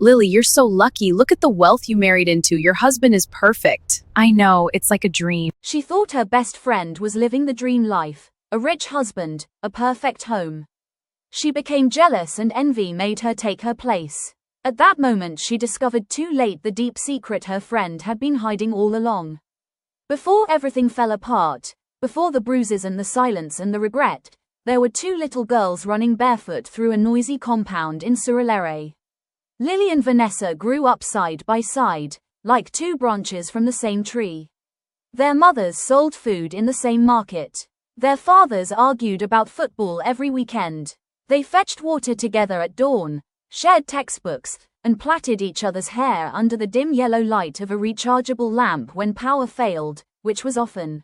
Lily, you're so lucky. Look at the wealth you married into. Your husband is perfect. I know, it's like a dream. She thought her best friend was living the dream life, a rich husband, a perfect home. She became jealous and envy made her take her place. At that moment she discovered too late the deep secret her friend had been hiding all along. Before everything fell apart, before the bruises and the silence and the regret, there were two little girls running barefoot through a noisy compound in Surulere. Lily and Vanessa grew up side by side, like two branches from the same tree. Their mothers sold food in the same market. Their fathers argued about football every weekend. They fetched water together at dawn, shared textbooks, and plaited each other's hair under the dim yellow light of a rechargeable lamp when power failed, which was often.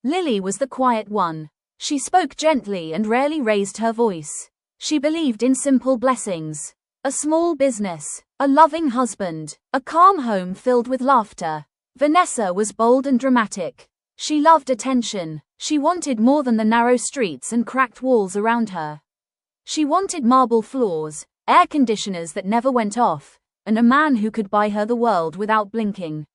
Lily was the quiet one. She spoke gently and rarely raised her voice. She believed in simple blessings. A small business, a loving husband, a calm home filled with laughter. Vanessa was bold and dramatic. She loved attention. She wanted more than the narrow streets and cracked walls around her. She wanted marble floors, air conditioners that never went off, and a man who could buy her the world without blinking.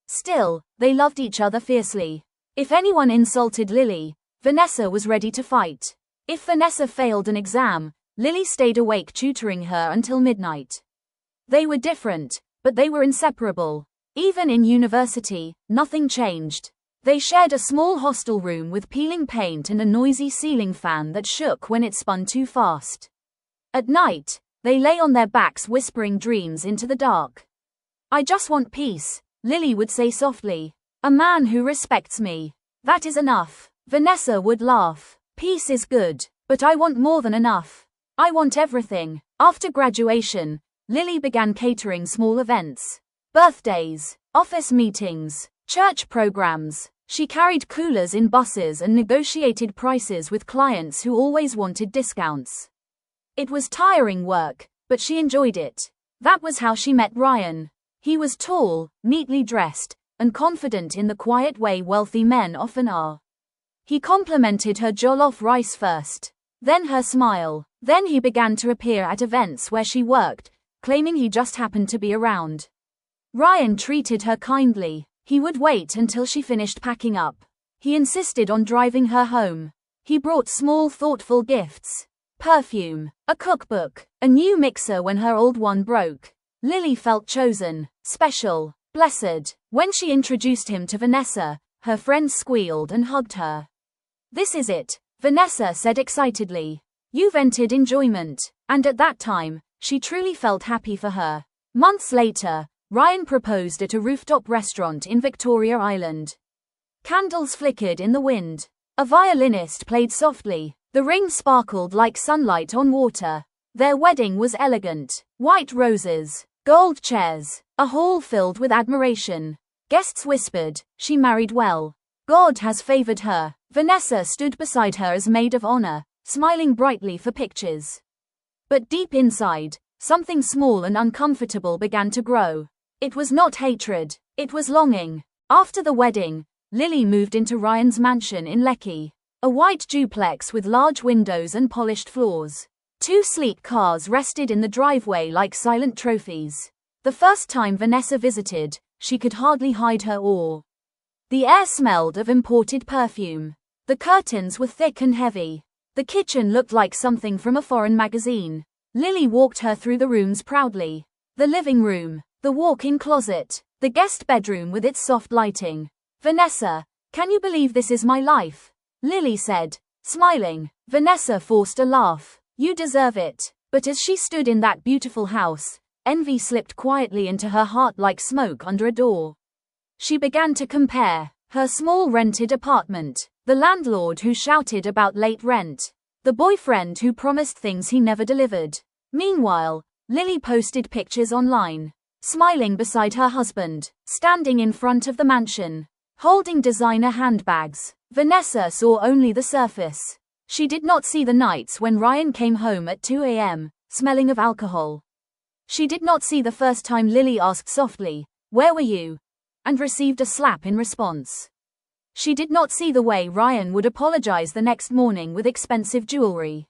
Still, they loved each other fiercely. If anyone insulted Lily, Vanessa was ready to fight. If Vanessa failed an exam, Lily stayed awake tutoring her until midnight. They were different, but they were inseparable. Even in university, nothing changed. They shared a small hostel room with peeling paint and a noisy ceiling fan that shook when it spun too fast. At night, they lay on their backs whispering dreams into the dark. "I just want peace," Lily would say softly. "A man who respects me. That is enough." Vanessa would laugh. "Peace is good, but I want more than enough. I want everything." After graduation, Lily began catering small events. Birthdays, office meetings, church programs. She carried coolers in buses and negotiated prices with clients who always wanted discounts. It was tiring work, but she enjoyed it. That was how she met Ryan. He was tall, neatly dressed, and confident in the quiet way wealthy men often are. He complimented her jollof rice first, then her smile. Then he began to appear at events where she worked, claiming he just happened to be around. Ryan treated her kindly. He would wait until she finished packing up. He insisted on driving her home. He brought small thoughtful gifts. Perfume, a cookbook, a new mixer when her old one broke. Lily felt chosen, special, blessed. When she introduced him to Vanessa, her friends squealed and hugged her. "This is it," Vanessa said excitedly. "You've entered enjoyment." And at that time, she truly felt happy for her. Months later, Ryan proposed at a rooftop restaurant in Victoria Island. Candles flickered in the wind. A violinist played softly. The ring sparkled like sunlight on water. Their wedding was elegant. White roses, gold chairs, a hall filled with admiration. Guests whispered, "She married well. God has favored her." Vanessa stood beside her as maid of honor, smiling brightly for pictures. But deep inside, something small and uncomfortable began to grow. It was not hatred, it was longing. After the wedding, Lily moved into Ryan's mansion in Lekki, a white duplex with large windows and polished floors. Two sleek cars rested in the driveway like silent trophies. The first time Vanessa visited, she could hardly hide her awe. The air smelled of imported perfume. The curtains were thick and heavy. The kitchen looked like something from a foreign magazine. Lily walked her through the rooms proudly. The living room, the walk-in closet, the guest bedroom with its soft lighting. "Vanessa, can you believe this is my life?" Lily said, smiling. Vanessa forced a laugh. "You deserve it." But as she stood in that beautiful house, envy slipped quietly into her heart like smoke under a door. She began to compare. Her small rented apartment, the landlord who shouted about late rent, the boyfriend who promised things he never delivered. Meanwhile, Lily posted pictures online, smiling beside her husband, standing in front of the mansion, holding designer handbags. Vanessa saw only the surface. She did not see the nights when Ryan came home at 2 a.m., smelling of alcohol. She did not see the first time Lily asked softly, "Where were you?" and received a slap in response. She did not see the way Ryan would apologize the next morning with expensive jewelry.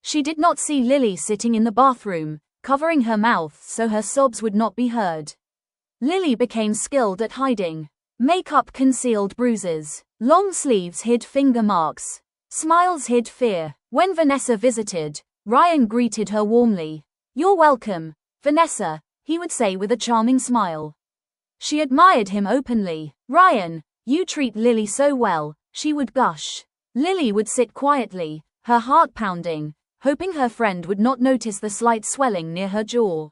She did not see Lily sitting in the bathroom, covering her mouth so her sobs would not be heard. Lily became skilled at hiding. Makeup concealed bruises. Long sleeves hid finger marks. Smiles hid fear. When Vanessa visited, Ryan greeted her warmly. "You're welcome, Vanessa," he would say with a charming smile. She admired him openly. "Ryan, you treat Lily so well," she would gush. Lily would sit quietly, her heart pounding, hoping her friend would not notice the slight swelling near her jaw.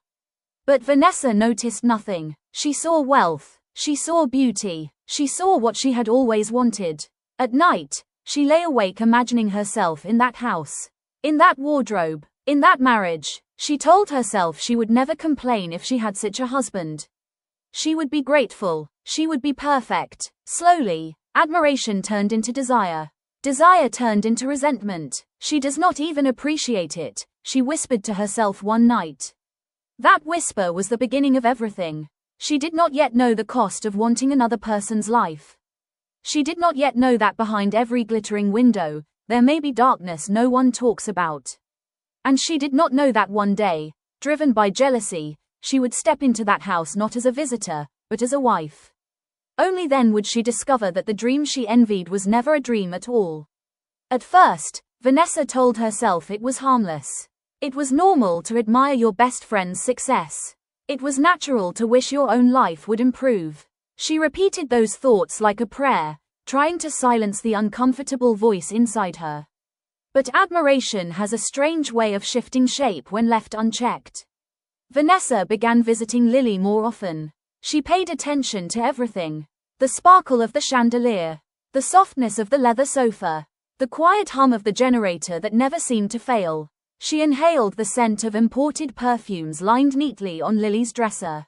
But Vanessa noticed nothing. She saw wealth. She saw beauty. She saw what she had always wanted. At night, she lay awake imagining herself in that house, in that wardrobe, in that marriage. She told herself she would never complain if she had such a husband. She would be grateful. She would be perfect. Slowly, admiration turned into desire. Desire turned into resentment. "She does not even appreciate it," she whispered to herself one night. That whisper was the beginning of everything. She did not yet know the cost of wanting another person's life. She did not yet know that behind every glittering window, there may be darkness no one talks about. And she did not know that one day, driven by jealousy, she would step into that house not as a visitor, but as a wife. Only then would she discover that the dream she envied was never a dream at all. At first, Vanessa told herself it was harmless. It was normal to admire your best friend's success. It was natural to wish your own life would improve. She repeated those thoughts like a prayer, trying to silence the uncomfortable voice inside her. But admiration has a strange way of shifting shape when left unchecked. Vanessa began visiting Lily more often. She paid attention to everything. The sparkle of the chandelier, the softness of the leather sofa, the quiet hum of the generator that never seemed to fail. She inhaled the scent of imported perfumes lined neatly on Lily's dresser.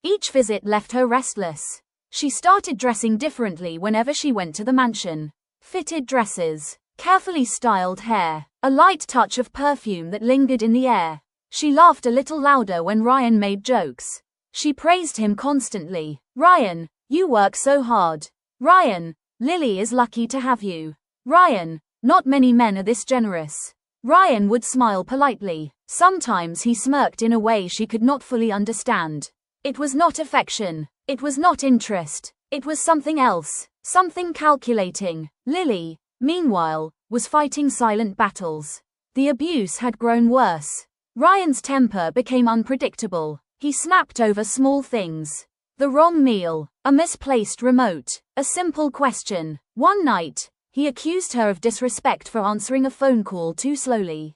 Each visit left her restless. She started dressing differently whenever she went to the mansion. Fitted dresses, carefully styled hair, a light touch of perfume that lingered in the air. She laughed a little louder when Ryan made jokes. She praised him constantly. "Ryan, you work so hard. Ryan, Lily is lucky to have you. Ryan, not many men are this generous." Ryan would smile politely. Sometimes he smirked in a way she could not fully understand. It was not affection. It was not interest. It was something else. Something calculating. Lily, meanwhile, was fighting silent battles. The abuse had grown worse. Ryan's temper became unpredictable. He snapped over small things. The wrong meal, a misplaced remote, a simple question. One night, he accused her of disrespect for answering a phone call too slowly.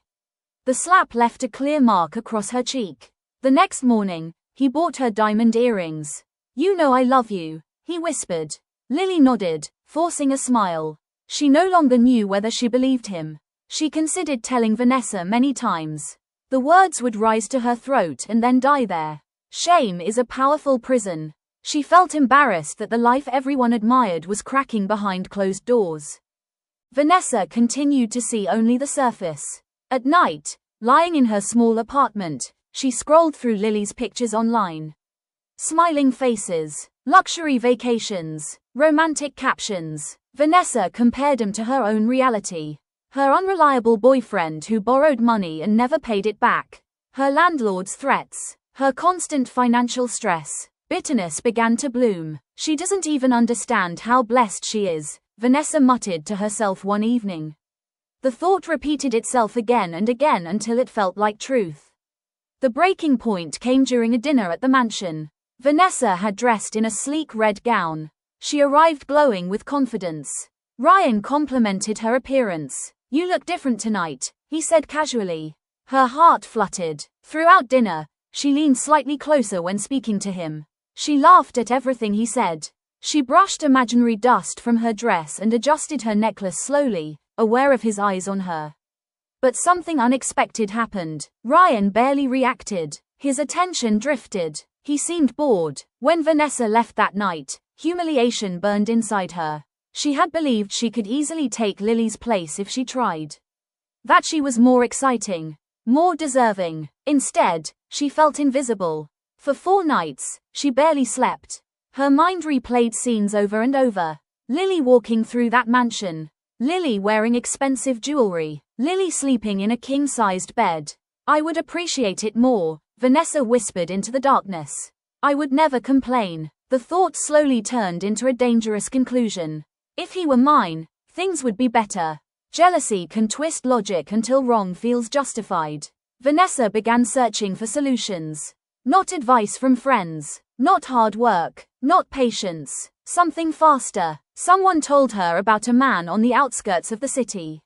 The slap left a clear mark across her cheek. The next morning, he bought her diamond earrings. "You know I love you," he whispered. Lily nodded, forcing a smile. She no longer knew whether she believed him. She considered telling Vanessa many times. The words would rise to her throat and then die there. Shame is a powerful prison. She felt embarrassed that the life everyone admired was cracking behind closed doors. Vanessa continued to see only the surface. At night, lying in her small apartment, she scrolled through Lily's pictures online. Smiling faces, luxury vacations, romantic captions. Vanessa compared them to her own reality. Her unreliable boyfriend who borrowed money and never paid it back. Her landlord's threats. Her constant financial stress. Bitterness began to bloom. "She doesn't even understand how blessed she is," Vanessa muttered to herself one evening. The thought repeated itself again and again until it felt like truth. The breaking point came during a dinner at the mansion. Vanessa had dressed in a sleek red gown. She arrived glowing with confidence. Ryan complimented her appearance. "You look different tonight," he said casually. Her heart fluttered. Throughout dinner, she leaned slightly closer when speaking to him. She laughed at everything he said. She brushed imaginary dust from her dress and adjusted her necklace slowly, aware of his eyes on her. But something unexpected happened. Ryan barely reacted. His attention drifted. He seemed bored. When Vanessa left that night, humiliation burned inside her. She had believed she could easily take Lily's place if she tried. That she was more exciting, more deserving. Instead, she felt invisible. For 4 nights, she barely slept. Her mind replayed scenes over and over. Lily walking through that mansion. Lily wearing expensive jewelry. Lily sleeping in a king-sized bed. I would appreciate it more, Vanessa whispered into the darkness. I would never complain. The thought slowly turned into a dangerous conclusion. If he were mine, things would be better. Jealousy can twist logic until wrong feels justified. Vanessa began searching for solutions. Not advice from friends, not hard work, not patience, something faster. Someone told her about a man on the outskirts of the city.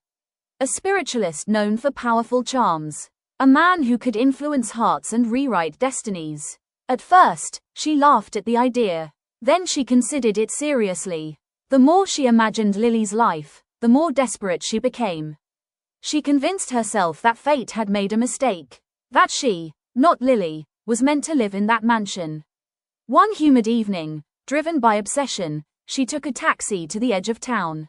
A spiritualist known for powerful charms. A man who could influence hearts and rewrite destinies. At first, she laughed at the idea. Then she considered it seriously. The more she imagined Lily's life, the more desperate she became. She convinced herself that fate had made a mistake. That she, not Lily, was meant to live in that mansion. One humid evening, driven by obsession, she took a taxi to the edge of town.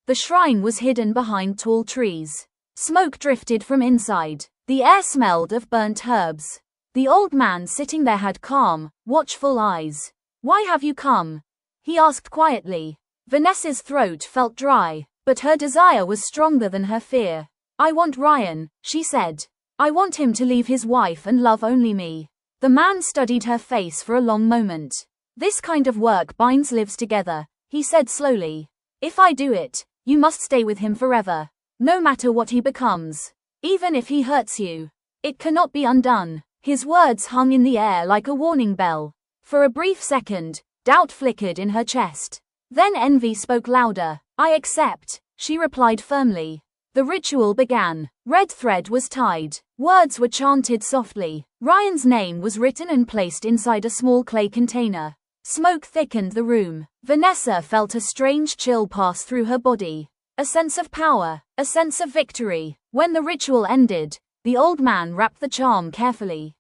The shrine was hidden behind tall trees. Smoke drifted from inside. The air smelled of burnt herbs. The old man sitting there had calm, watchful eyes. "Why have you come?" he asked quietly. Vanessa's throat felt dry, but her desire was stronger than her fear. "I want Ryan," she said. "I want him to leave his wife and love only me." The man studied her face for a long moment. "This kind of work binds lives together," he said slowly. "If I do it, you must stay with him forever. No matter what he becomes. Even if he hurts you. It cannot be undone." His words hung in the air like a warning bell. For a brief second, doubt flickered in her chest. Then envy spoke louder. "I accept," she replied firmly. The ritual began. Red thread was tied. Words were chanted softly. Ryan's name was written and placed inside a small clay container. Smoke thickened the room. Vanessa felt a strange chill pass through her body. A sense of power, a sense of victory. When the ritual ended, the old man wrapped the charm carefully.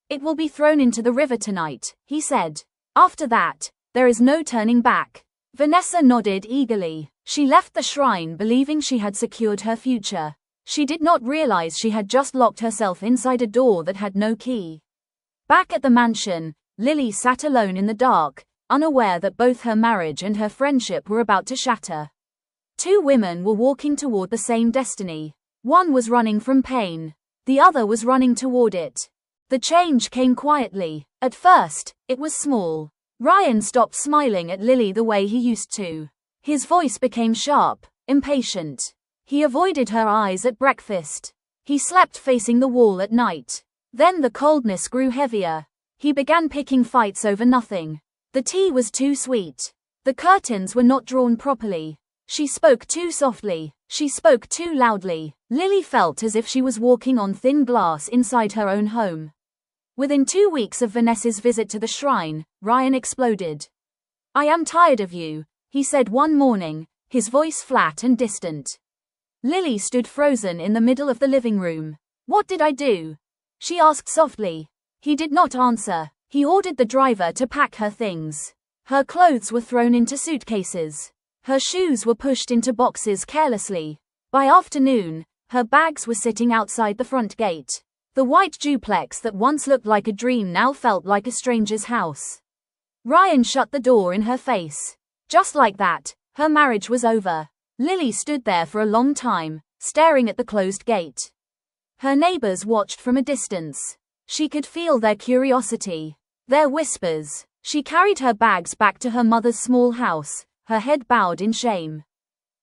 "It will be thrown into the river tonight," he said. "After that, there is no turning back." Vanessa nodded eagerly. She left the shrine believing she had secured her future. She did not realize she had just locked herself inside a door that had no key. Back at the mansion, Lily sat alone in the dark, unaware that both her marriage and her friendship were about to shatter. Two women were walking toward the same destiny. One was running from pain. The other was running toward it. The change came quietly. At first, it was small. Ryan stopped smiling at Lily the way he used to. His voice became sharp, impatient. He avoided her eyes at breakfast. He slept facing the wall at night. Then the coldness grew heavier. He began picking fights over nothing. The tea was too sweet. The curtains were not drawn properly. She spoke too softly. She spoke too loudly. Lily felt as if she was walking on thin glass inside her own home. Within 2 weeks of Vanessa's visit to the shrine, Ryan exploded. "I am tired of you," he said one morning, his voice flat and distant. Lily stood frozen in the middle of the living room. "What did I do?" she asked softly. He did not answer. He ordered the driver to pack her things. Her clothes were thrown into suitcases. Her shoes were pushed into boxes carelessly. By afternoon, her bags were sitting outside the front gate. The white duplex that once looked like a dream now felt like a stranger's house. Ryan shut the door in her face. Just like that, her marriage was over. Lily stood there for a long time, staring at the closed gate. Her neighbors watched from a distance. She could feel their curiosity, their whispers. She carried her bags back to her mother's small house, her head bowed in shame.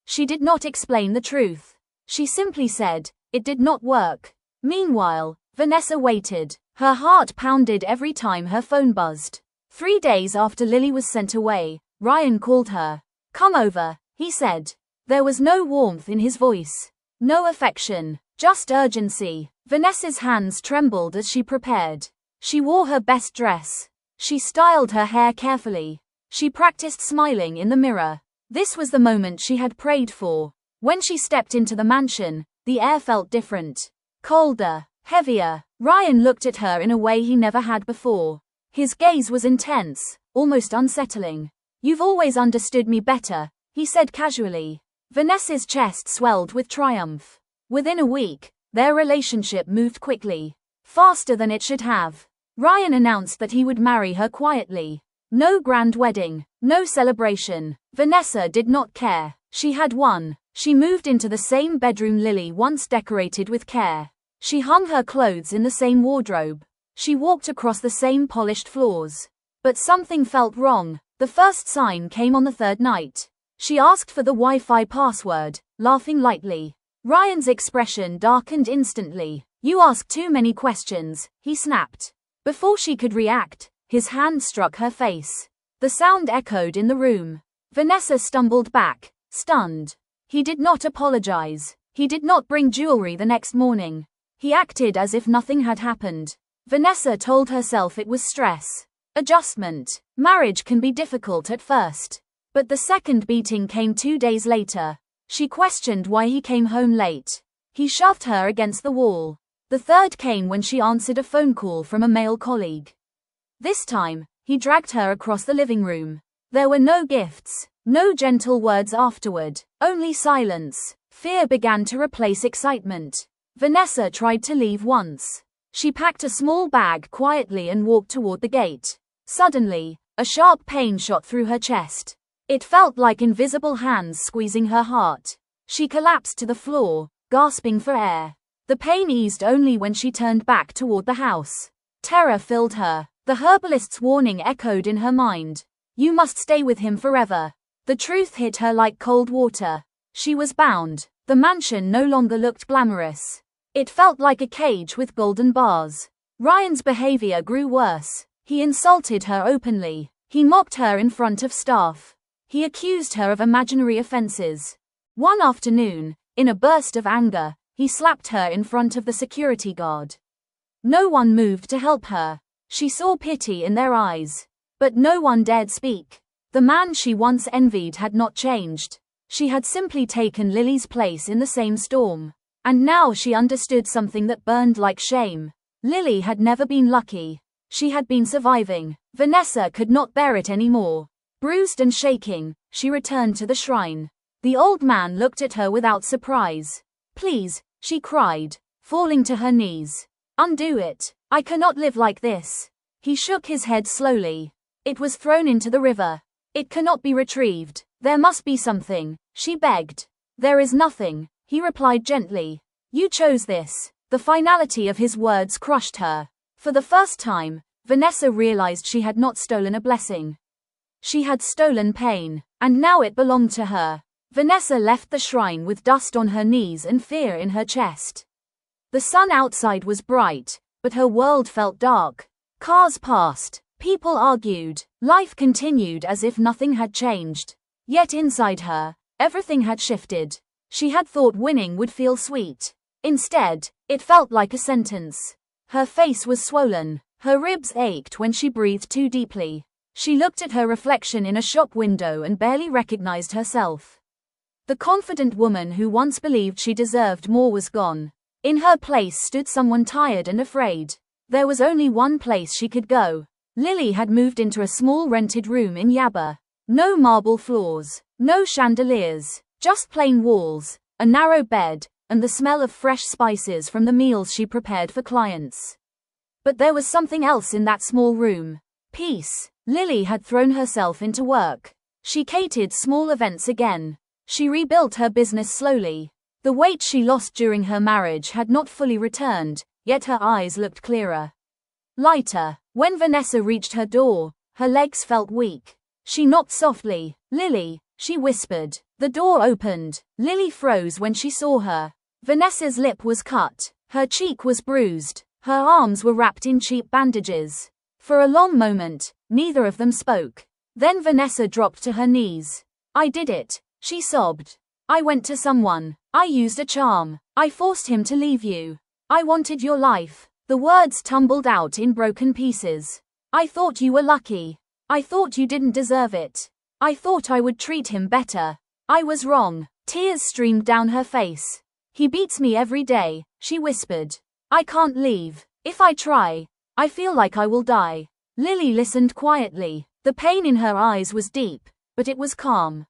She did not explain the truth. She simply said, "It did not work." Meanwhile, Vanessa waited. Her heart pounded every time her phone buzzed. 3 days after Lily was sent away, Ryan called her. "Come over," he said. There was no warmth in his voice. No affection, just urgency. Vanessa's hands trembled as she prepared. She wore her best dress. She styled her hair carefully. She practiced smiling in the mirror. This was the moment she had prayed for. When she stepped into the mansion, the air felt different. Colder, heavier. Ryan looked at her in a way he never had before. His gaze was intense, almost unsettling. "You've always understood me better," he said casually. Vanessa's chest swelled with triumph. Within a week, their relationship moved quickly. Faster than it should have. Ryan announced that he would marry her quietly. No grand wedding, no celebration. Vanessa did not care. She had won. She moved into the same bedroom Lily once decorated with care. She hung her clothes in the same wardrobe. She walked across the same polished floors. But something felt wrong. The first sign came on the third night. She asked for the Wi-Fi password, laughing lightly. Ryan's expression darkened instantly. "You ask too many questions," he snapped. Before she could react, his hand struck her face. The sound echoed in the room. Vanessa stumbled back, stunned. He did not apologize. He did not bring jewelry the next morning. He acted as if nothing had happened. Vanessa told herself it was stress. Adjustment. Marriage can be difficult at first. But the second beating came 2 days later. She questioned why he came home late. He shoved her against the wall. The third came when she answered a phone call from a male colleague. This time, he dragged her across the living room. There were no gifts, no gentle words afterward, only silence. Fear began to replace excitement. Vanessa tried to leave once. She packed a small bag quietly and walked toward the gate. Suddenly, a sharp pain shot through her chest. It felt like invisible hands squeezing her heart. She collapsed to the floor, gasping for air. The pain eased only when she turned back toward the house. Terror filled her. The herbalist's warning echoed in her mind. "You must stay with him forever." The truth hit her like cold water. She was bound. The mansion no longer looked glamorous. It felt like a cage with golden bars. Ryan's behavior grew worse. He insulted her openly. He mocked her in front of staff. He accused her of imaginary offenses. One afternoon, in a burst of anger, he slapped her in front of the security guard. No one moved to help her. She saw pity in their eyes. But no one dared speak. The man she once envied had not changed. She had simply taken Lily's place in the same storm. And now she understood something that burned like shame. Lily had never been lucky. She had been surviving. Vanessa could not bear it anymore. Bruised and shaking, she returned to the shrine. The old man looked at her without surprise. "Please," she cried, falling to her knees. "Undo it. I cannot live like this." He shook his head slowly. "It was thrown into the river. It cannot be retrieved. There must be something," she begged. "There is nothing," he replied gently. "You chose this." The finality of his words crushed her. For the first time, Vanessa realized she had not stolen a blessing. She had stolen pain, and now it belonged to her. Vanessa left the shrine with dust on her knees and fear in her chest. The sun outside was bright, but her world felt dark. Cars passed, people argued, life continued as if nothing had changed. Yet inside her, everything had shifted. She had thought winning would feel sweet. Instead, it felt like a sentence. Her face was swollen. Her ribs ached when she breathed too deeply. She looked at her reflection in a shop window and barely recognized herself. The confident woman who once believed she deserved more was gone. In her place stood someone tired and afraid. There was only one place she could go. Lily had moved into a small rented room in Yaba. No marble floors, no chandeliers, just plain walls, a narrow bed, and the smell of fresh spices from the meals she prepared for clients. But there was something else in that small room. Peace. Lily had thrown herself into work. She catered small events again. She rebuilt her business slowly. The weight she lost during her marriage had not fully returned, yet her eyes looked clearer. Lighter. When Vanessa reached her door, her legs felt weak. She knocked softly. "Lily," she whispered. The door opened. Lily froze when she saw her. Vanessa's lip was cut. Her cheek was bruised. Her arms were wrapped in cheap bandages. For a long moment, neither of them spoke. Then Vanessa dropped to her knees. "I did it," she sobbed. "I went to someone. I used a charm. I forced him to leave you. I wanted your life." The words tumbled out in broken pieces. "I thought you were lucky. I thought you didn't deserve it. I thought I would treat him better. I was wrong." Tears streamed down her face. "He beats me every day," she whispered. "I can't leave. If I try, I feel like I will die." Lily listened quietly. The pain in her eyes was deep, but it was calm.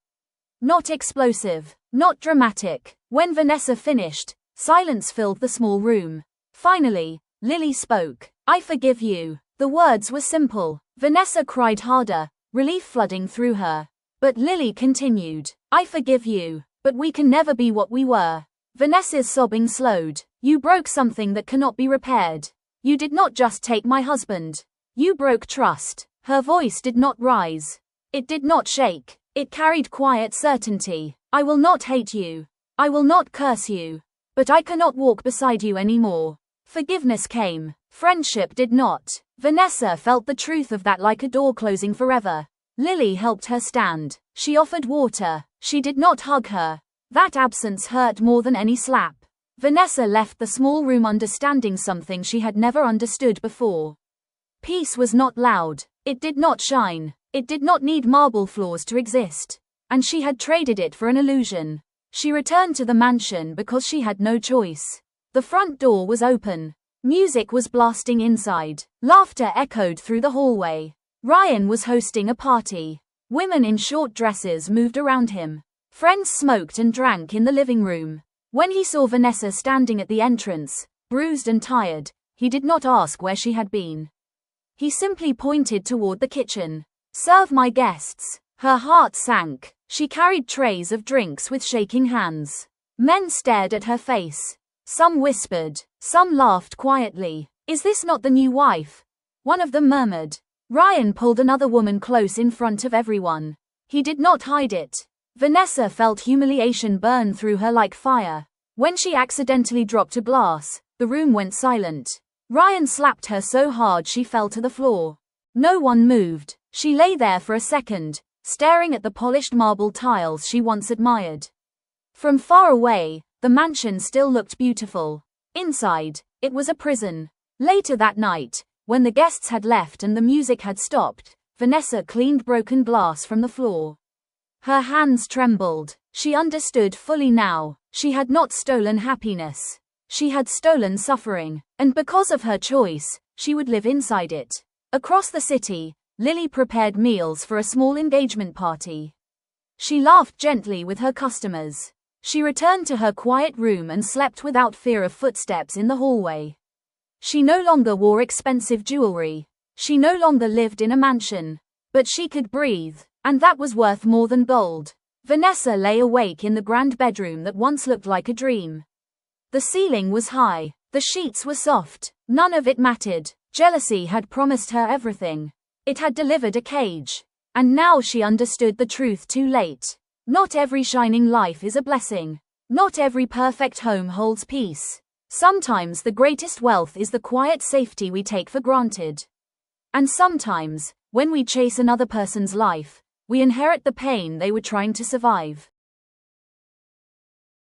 Not explosive, not dramatic. When Vanessa finished, silence filled the small room. Finally, Lily spoke. "I forgive you." The words were simple. Vanessa cried harder, relief flooding through her. But Lily continued. "I forgive you, but we can never be what we were." Vanessa's sobbing slowed. You broke something that cannot be repaired. You did not just take my husband. You broke trust. Her voice did not rise. It did not shake. It carried quiet certainty. I will not hate you. I will not curse you. But I cannot walk beside you anymore. Forgiveness came. Friendship did not. Vanessa felt the truth of that like a door closing forever. Lily helped her stand. She offered water. She did not hug her. That absence hurt more than any slap. Vanessa left the small room understanding something she had never understood before. Peace was not loud. It did not shine. It did not need marble floors to exist. And she had traded it for an illusion. She returned to the mansion because she had no choice. The front door was open. Music was blasting inside. Laughter echoed through the hallway. Ryan was hosting a party. Women in short dresses moved around him. Friends smoked and drank in the living room. When he saw Vanessa standing at the entrance, bruised and tired, he did not ask where she had been. He simply pointed toward the kitchen. Serve my guests. Her heart sank. She carried trays of drinks with shaking hands. Men stared at her face. Some whispered. Some laughed quietly. Is this not the new wife? One of them murmured. Ryan pulled another woman close in front of everyone. He did not hide it. Vanessa felt humiliation burn through her like fire. When she accidentally dropped a glass, the room went silent. Ryan slapped her so hard she fell to the floor. No one moved. She lay there for a second, staring at the polished marble tiles she once admired. From far away, the mansion still looked beautiful. Inside, it was a prison. Later that night, when the guests had left and the music had stopped, Vanessa cleaned broken glass from the floor. Her hands trembled. She understood fully now. She had not stolen happiness. She had stolen suffering, and because of her choice, she would live inside it. Across the city, Lily prepared meals for a small engagement party. She laughed gently with her customers. She returned to her quiet room and slept without fear of footsteps in the hallway. She no longer wore expensive jewelry. She no longer lived in a mansion. But she could breathe, and that was worth more than gold. Vanessa lay awake in the grand bedroom that once looked like a dream. The ceiling was high. The sheets were soft. None of it mattered. Jealousy had promised her everything. It had delivered a cage. And now she understood the truth too late. Not every shining life is a blessing. Not every perfect home holds peace. Sometimes the greatest wealth is the quiet safety we take for granted. And sometimes, when we chase another person's life, we inherit the pain they were trying to survive.